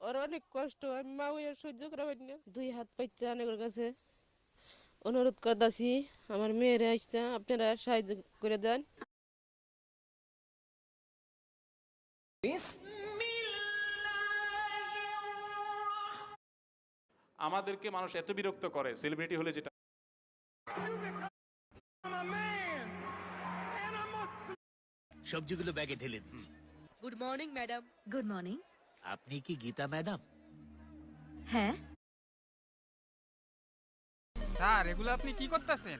ওর অনেক কষ্ট, আমি মা হইয়া সহ্য করা পারি না। দুই হাত পাইতে অনেকের কাছে অনুরোধ করতেছি, আমার মেয়েরা আসছে, আপনারা সাহায্য করে দেন। আমাদেরকে মানুষ এত বিরক্ত করে সেলিব্রিটি হলে, যেটা সবজিগুলো ব্যাগে ঢেলে দিচ্ছি। Good morning madam. Good morning. আপনি কি গীতা ম্যাডাম? হ্যাঁ। স্যার, এগুলো আপনি কি করতেছেন?